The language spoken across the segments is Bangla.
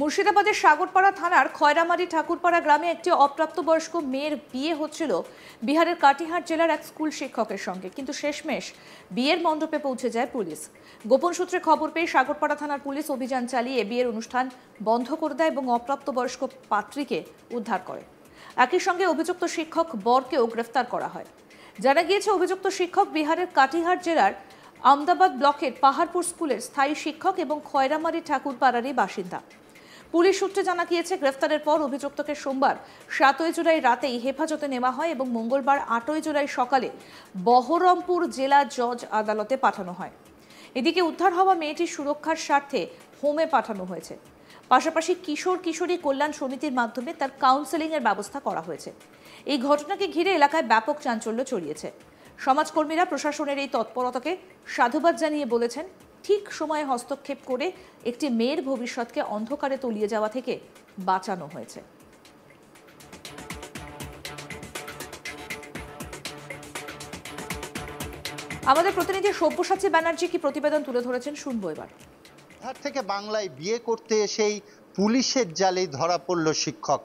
মুর্শিদাবাদের সাগরপাড়া থানার খয়রামারি ঠাকুরপাড়া গ্রামে একটি অপ্রাপ্তবয়স্ক মেয়ের বিয়ে হচ্ছিল বিহারের কাটিহার জেলার এক স্কুল শিক্ষকের সঙ্গে, কিন্তু শেষমেশ বিয়ের মণ্ডপে পৌঁছে যায় পুলিশ। গোপন সূত্রে খবর পেয়ে সাগরপাড়া থানার পুলিশ অভিযান চালিয়ে বিয়ের অনুষ্ঠান বন্ধ করে দেয় এবং অপ্রাপ্তবয়স্ক পাত্রীকে উদ্ধার করে। একই সঙ্গে অভিযুক্ত শিক্ষক বরকেও গ্রেফতার করা হয়। জানা গিয়েছে, অভিযুক্ত শিক্ষক বিহারের কাটিহার জেলার আমদাবাদ ব্লকের পাহাড়পুর স্কুলের স্থায়ী শিক্ষক এবং খয়রামারি ঠাকুরপাড়ারই বাসিন্দা। পুলিশ সূত্রে জানা গিয়েছে, গ্রেফতারের পর অভিযুক্তকে সোমবার 7 জুলাই রাতেই হেফাজতে নেওয়া হয় এবং মঙ্গলবার 8 জুলাই সকালে বহরমপুর জেলা জজ আদালতে পাঠানো হয়। এদিকে উদ্ধার হওয়া মেয়েটির সুরক্ষার স্বার্থে হোমে পাঠানো হয়েছে। পাশাপাশি কিশোর কিশোরী কল্যাণ সমিতির মাধ্যমে তার কাউন্সেলিংয়ের ব্যবস্থা করা হয়েছে। এই ঘটনাকে ঘিরে এলাকায় ব্যাপক চাঞ্চল্য ছড়িয়েছে। সমাজকর্মীরা প্রশাসনের এই তৎপরতাকে সাধুবাদ জানিয়ে বলেছেন, ঠিক সময়ে হস্তক্ষেপ করে একটি মেয়ের ভবিষ্যৎকে অন্ধকারে তলিয়ে যাওয়া থেকে বাঁচানো হয়েছে। আমাদের প্রতিনিধি সব্যসাচী ব্যানার্জি কি প্রতিবেদন তুলে ধরেছেন, শুনবো এবার। বিহার থেকে বাংলায় বিয়ে করতে এসেই পুলিশের জালে ধরা পড়ল শিক্ষক।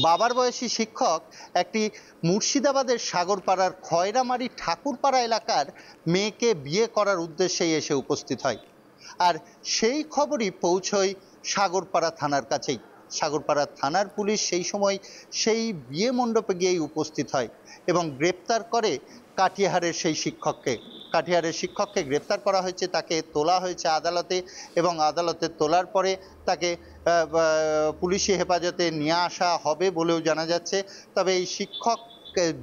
বাবার বয়সী শিক্ষক একটি মুর্শিদাবাদের সাগরপাড়ার খয়রামারি ঠাকুরপাড়া এলাকার মেয়েকে বিয়ে করার উদ্দেশ্যেই এসে উপস্থিত হয়। আর সেই খবরই পৌঁছয় সাগরপাড়া থানার কাছেই। সাগরপাড়া থানার পুলিশ সেই সময় সেই বিয়ে মণ্ডপে গিয়েই উপস্থিত হয় এবং গ্রেপ্তার করে কাটিহারের সেই শিক্ষককে। কাটিহারের শিক্ষককে গ্রেপ্তার করা হয়েছে, তাকে তোলা হয়েছে আদালতে এবং আদালতে তোলার পরে তাকে পুলিশি হেফাজতে নিয়ে আসা হবে বলেও জানা যাচ্ছে। তবে এই শিক্ষক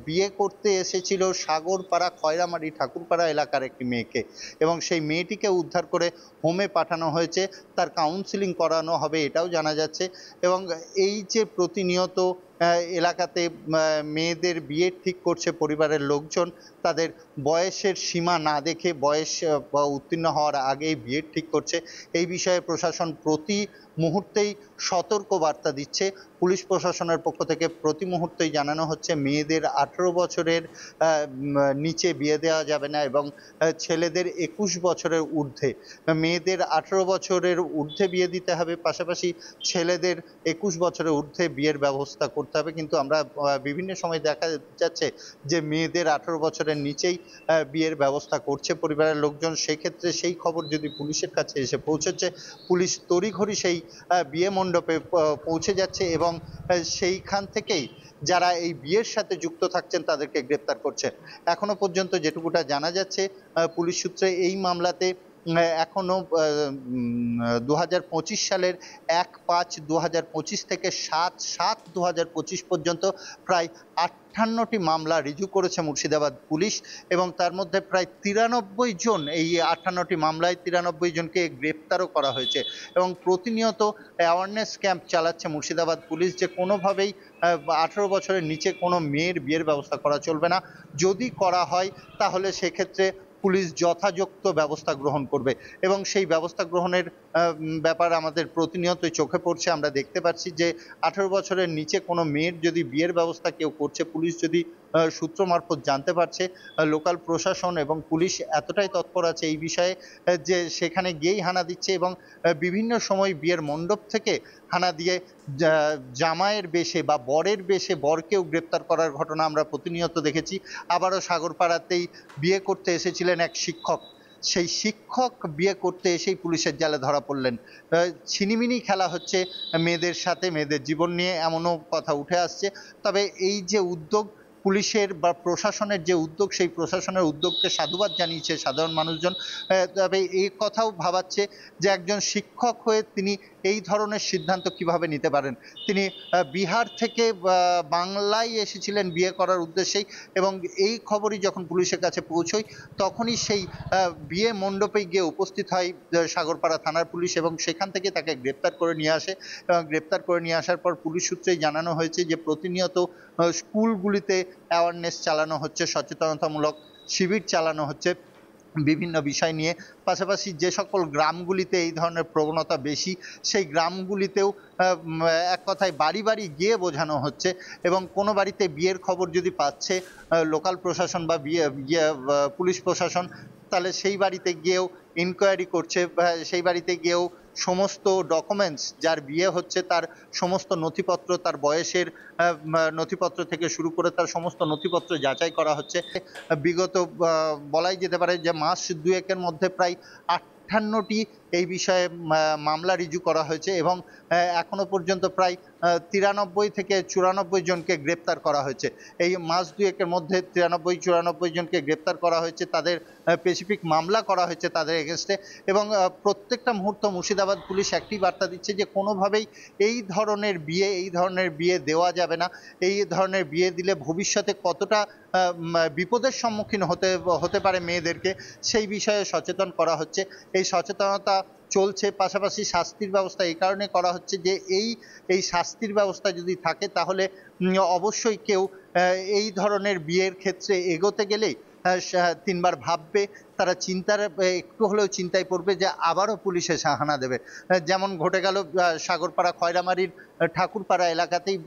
বিয়ে করতে এসেছিল সাগরপাড়া খয়রামারি ঠাকুরপাড়া এলাকার একটি মেয়েকে এবং সেই মেয়েটিকে উদ্ধার করে হোমে পাঠানো হয়েছে, তার কাউন্সিলিং করানো হবে এটাও জানা যাচ্ছে। এবং এই যে প্রতিনিয়ত এলাকাতে মেয়েদের বিয়ে ঠিক করছে পরিবারের লোকজন, তাদের বয়সের সীমা না দেখে বয়স উত্তীর্ণ হওয়ার আগেই বিয়ে ঠিক করছে, এই বিষয়ে প্রশাসন প্রতি মুহূর্তেই সতর্ক বার্তা দিচ্ছে। পুলিশ প্রশাসনের পক্ষ থেকে প্রতি মুহূর্তেই জানানো হচ্ছে মেয়েদের 18 বছরের নিচে বিয়ে দেওয়া যাবে না এবং ছেলেদের 21 বছরের ঊর্ধ্বে, মেয়েদের 18 বছরের ঊর্ধ্বে বিয়ে দিতে হবে, পাশাপাশি ছেলেদের 21 বছরের ঊর্ধ্বে বিয়ের ব্যবস্থা করতে হবে। কিন্তু আমরা বিভিন্ন সময় দেখা যাচ্ছে যে মেয়েদের 18 বছরের নিচেই বিয়ের ব্যবস্থা করছে পরিবারের লোকজন। সেক্ষেত্রে সেই খবর যদি পুলিশের কাছে এসে পৌঁছেছে, পুলিশ তড়িঘড়ি সেই বিয়ে মণ্ডপে পৌঁছে যাচ্ছে এবং সেইখান থেকেই যারা এই বিয়ের সাথে যুক্ত থাকছেন তাদেরকে গ্রেপ্তার করছে। এখনো পর্যন্ত যেটুকুটা জানা যাচ্ছে পুলিশ সূত্রে, এই মামলাতে এখনো 2025 সালের 1/5/2025 থেকে 7/7/2025 পর্যন্ত প্রায় 58টি মামলা রিজু করেছে মুর্শিদাবাদ পুলিশ এবং তার মধ্যে প্রায় 93 জন, এই 58টি মামলায় 93 জনকে গ্রেপ্তারও করা হয়েছে। এবং প্রতিনিয়ত অ্যাওয়ারনেস ক্যাম্প চালাচ্ছে মুর্শিদাবাদ পুলিশ যে কোনোভাবেই 18 বছরের নিচে কোনো মেয়ের বিয়ের ব্যবস্থা করা চলবে না, যদি করা হয় তাহলে সেক্ষেত্রে পুলিশ যথাযথ ব্যবস্থা গ্রহণ করবে এবং সেই ব্যবস্থা গ্রহণের ব্যাপার আমাদের প্রতিনিয়তই চোখে পড়ছে। আমরা দেখতে পাচ্ছি যে 18 বছরের নিচে কোনো মেয়ের যদি বিয়ের ব্যবস্থা কেউ করছে, পুলিশ যদি সূত্র মারফত জানতে পারছে, লোকাল প্রশাসন এবং পুলিশ এতটাই তৎপর আছে এই বিষয়ে যে সেখানে গিয়েই হানা দিচ্ছে এবং বিভিন্ন সময় বিয়ের মণ্ডপ থেকে হানা দিয়ে জামাইয়ের বেশে বা বরের বেশে বরকেও গ্রেপ্তার করার ঘটনা আমরা প্রতিনিয়ত দেখেছি। আবারও সাগরপাড়াতেই বিয়ে করতে এসেছিলেন এক শিক্ষক, সেই শিক্ষক বিয়ে করতে এসেই পুলিশের জালে ধরা পড়লেন। ছিনিমিনি খেলা হচ্ছে মেয়েদের সাথে, মেয়েদের জীবন নিয়ে, এমনও কথা উঠে আসছে। তবে এই যে উদ্যোগ পুলিশের বা প্রশাসনের যে উদ্যোগ, সেই প্রশাসনের উদ্যোগকে সাধুবাদ জানিয়েছে সাধারণ মানুষজন। তবে এই কথাও ভাবাচ্ছে যে একজন শিক্ষক হয়ে তিনি এই ধরনের সিদ্ধান্ত কিভাবে নিতে পারেন। তিনি বিহার থেকে বাংলায় এসেছিলেন বিয়ে করার উদ্দেশ্যেই এবং এই খবরই যখন পুলিশের কাছে পৌঁছয় তখনই সেই বিয়ে মণ্ডপে গিয়ে উপস্থিত হয় সাগরপাড়া থানার পুলিশ এবং সেখান থেকে তাকে গ্রেপ্তার করে নিয়ে আসে। গ্রেপ্তার করে নিয়ে আসার পর পুলিশ সূত্রেই জানানো হয়েছে যে প্রতিনিয়ত স্কুলগুলিতে অ্যাওয়ারনেস চালানো হচ্ছে, সচেতনতামূলক শিবির চালানো হচ্ছে বিভিন্ন বিষয় নিয়ে। পাশাপাশি যে সকল গ্রামগুলিতে এই ধরনের প্রবণতা বেশি, সেই গ্রামগুলিতেও এক কথায় বাড়ি বাড়ি গিয়ে বোঝানো হচ্ছে এবং কোনো বাড়িতে বিয়ের খবর যদি পাচ্ছে লোকাল প্রশাসন বা পুলিশ প্রশাসন, তাহলে সেই বাড়িতে গিয়েও ইনকোয়ারি করছে, সেই বাড়িতে গিয়েও সমস্ত ডকুমেন্টস, যার বিয়ে হচ্ছে তার সমস্ত নথিপত্র, তার বয়সের নথিপত্র থেকে শুরু করে তার সমস্ত নথিপত্র যাচাই করা হচ্ছে। বিগত বলাই যেতে পারে যে মাস দুয়েকের মধ্যে প্রায় 58টি এই বিষয়ে মামলা রিজু করা হয়েছে এবং এখনো পর্যন্ত প্রায় 93 থেকে 94 জনকে গ্রেপ্তার করা হয়েছে। এই মাস দুয়েকের মধ্যে 93-94 জনকে গ্রেপ্তার করা হয়েছে, তাদের স্পেসিফিক মামলা করা হয়েছে তাদের এগেনস্টে। এবং প্রত্যেকটা মুহূর্ত মুর্শিদাবাদ পুলিশ একটি বার্তা দিচ্ছে যে কোনোভাবেই এই ধরনের বিয়ে দেওয়া যাবে না। এই ধরনের বিয়ে দিলে ভবিষ্যতে কতটা বিপদের সম্মুখীন হতে পারে মেয়েদেরকে, সেই বিষয়ে সচেতন করা হচ্ছে। এই সচেতনতা চলছে, পাশাপাশি শাস্তির ব্যবস্থা এই কারণে করা হচ্ছে যে এই শাস্তির ব্যবস্থা যদি থাকে তাহলে অবশ্যই কেউ এই ধরনের বিয়ের ক্ষেত্রে এগোতে গেলেই তিনবার ভাববে, তারা একটু হলেও চিন্তায় পড়বে যে আবারও পুলিশ এসে হানা দেবে। যেমন ঘটে গেল সাগরপাড়া খয়রামারির ঠাকুরপাড়া এলাকাতেই।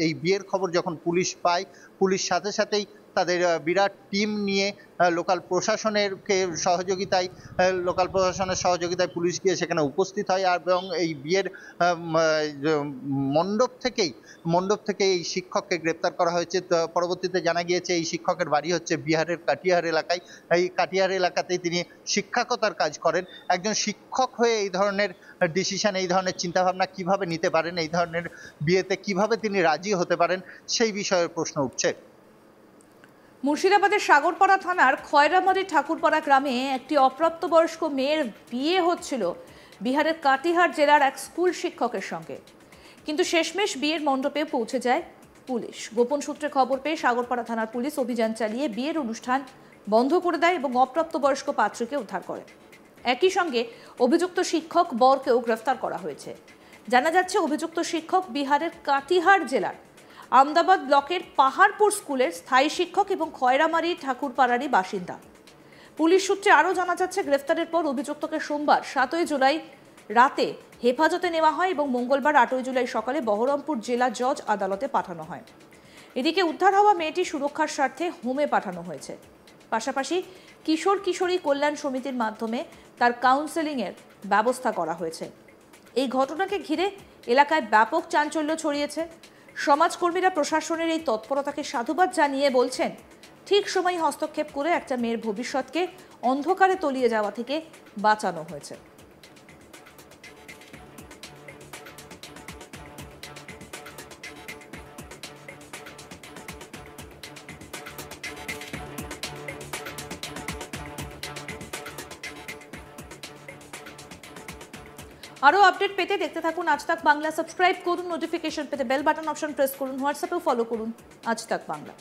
এই বিয়ের খবর যখন পুলিশ পায়, পুলিশ সাথে সাথেই তাদের বিরাট টিম নিয়ে লোকাল প্রশাসনের সহযোগিতায় পুলিশ গিয়ে সেখানে উপস্থিত হয় এবং এই বিয়ের মণ্ডপ থেকেই এই শিক্ষককে গ্রেপ্তার করা হয়েছে। পরবর্তীতে জানা গিয়েছে এই শিক্ষকের বাড়ি হচ্ছে বিহারের কাটিহার এলাকায়। এই কাটিহার এলাকাতেই তিনি শিক্ষকতার কাজ করেন। একজন শিক্ষক হয়ে এই ধরনের ডিসিশন, এই ধরনের চিন্তাভাবনা কিভাবে নিতে পারেন, এই ধরনের বিয়েতে কিভাবে তিনি রাজি হতে পারেন, সেই বিষয়ে প্রশ্ন উঠছে। মুর্শিদাবাদের সাগরপাড়া থানার খয়রামারি ঠাকুরপাড়া গ্রামে একটি অপ্রাপ্তবয়স্ক মেয়ের বিয়ে হচ্ছিল বিহারের কাটিহার জেলার এক স্কুল শিক্ষকের সঙ্গে, কিন্তু শেষমেশ বিয়ের মণ্ডপে পৌঁছে যায় পুলিশ। গোপন সূত্রে খবর পেয়ে সাগরপাড়া থানার পুলিশ অভিযান চালিয়ে বিয়ের অনুষ্ঠান বন্ধ করে দেয় এবং অপ্রাপ্তবয়স্ক পাত্রকে উদ্ধার করে। একই সঙ্গে অভিযুক্ত শিক্ষক বরকেও গ্রেফতার করা হয়েছে। জানা যাচ্ছে অভিযুক্ত শিক্ষক বিহারের কাটিহার জেলার আমদাবাদ ব্লকের পাহাড়পুর স্কুলের স্থায়ী শিক্ষক এবং খয়রামারি ঠাকুরপাড়ারই বাসিন্দা। পুলিশ সূত্রে আরও জানা যাচ্ছে গ্রেফতারের পর অভিযুক্তকে সোমবার 7 জুলাই রাতে হেফাজতে নেওয়া হয় এবং মঙ্গলবার 8 জুলাই সকালে বহরমপুর জেলা জজ আদালতে পাঠানো হয়। এদিকে উদ্ধার হওয়া মেয়েটি সুরক্ষার স্বার্থে হোমে পাঠানো হয়েছে। পাশাপাশি কিশোর কিশোরী কল্যাণ সমিতির মাধ্যমে তার কাউন্সেলিংয়ের ব্যবস্থা করা হয়েছে। এই ঘটনাকে ঘিরে এলাকায় ব্যাপক চাঞ্চল্য ছড়িয়েছে। সমাজকর্মীরা প্রশাসনের এই তৎপরতাকে সাধুবাদ জানিয়ে বলছেন, ঠিক সময় হস্তক্ষেপ করে একটা মেয়ের ভবিষ্যৎকে অন্ধকারে তলিয়ে যাওয়া থেকে বাঁচানো হয়েছে। আরও আপডেট পেতে দেখতে থাকুন আজ তাক বাংলা। সাবস্ক্রাইব করুন, নোটিফিকেশন পেতে বেল বাটন অপশন প্রেস করুন, হোয়াটসঅ্যাপেও ফলো করুন আজ তাক বাংলা।